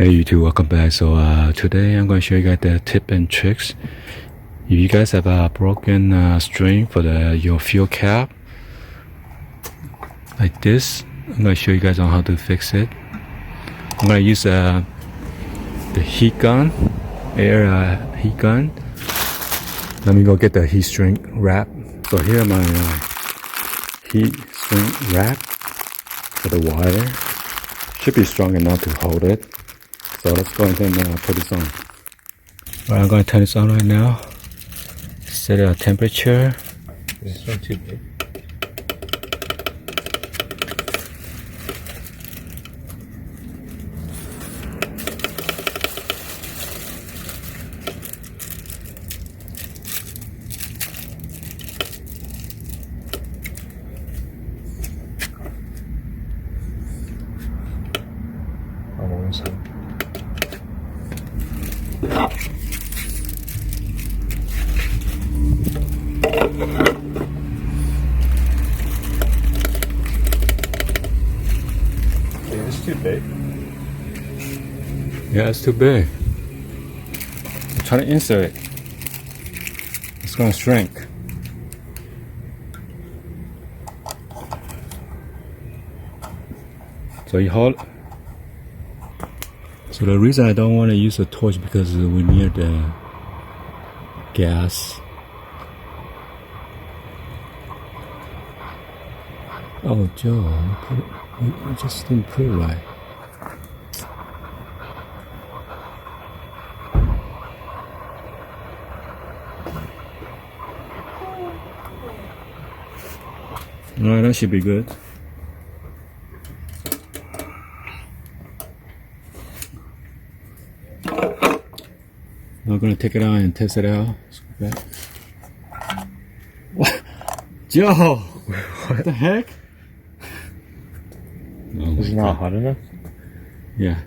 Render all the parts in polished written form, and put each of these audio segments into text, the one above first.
Hey YouTube, welcome back. So today I'm going to show you guys the tip and tricks. If you guys have a broken string for your fuel cap like this, I'm going to show you guys on how to fix it. I'm going to use the heat gun, air heat gun. Let me go get the heat string wrap. So here my heat string wrap for the wire. Should be strong enough to hold it. So let's go ahead and put this on. Alright, I'm going to turn this on right now. Set a temperature. This one too big. It's too big. Yeah, it's too big. Try to insert it. It's going to shrink. So you hold. So the reason I don't want to use a torch because we're near the gas. Oh, Joe, you just didn't put it right. Alright, that should be good. I'm gonna take it out and test it out. What? Joe! What the heck? Oh, Is it not hot enough? Yeah.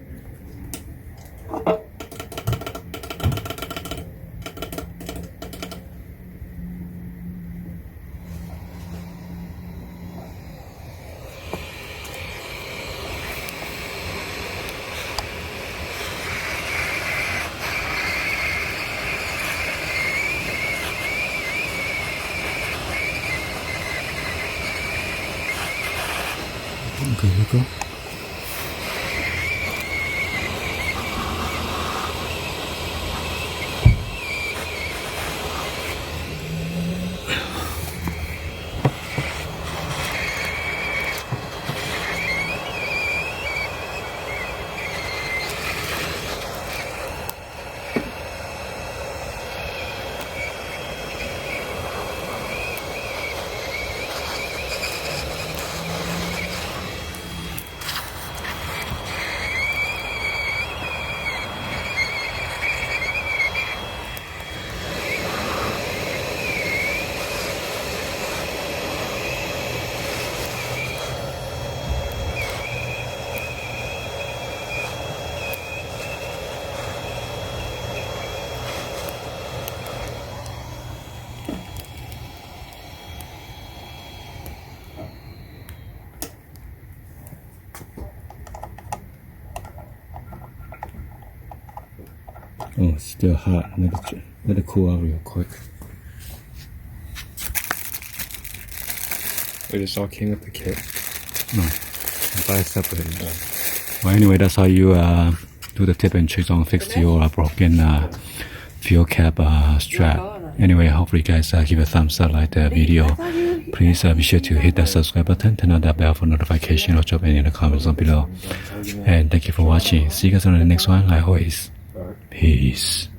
Okay, here we go. Oh, it's still hot. Let it cool out real quick. It just all came with the kit. No, buy separately. Well, anyway, that's how you do the tip and tricks on fix your broken fuel cap strap. Anyway, hopefully you guys give a thumbs up, like the video. Please be sure to hit that subscribe button, turn on that bell for notification, or drop any in the comments down below. And thank you for watching. See you guys on the next one. Like always, peace.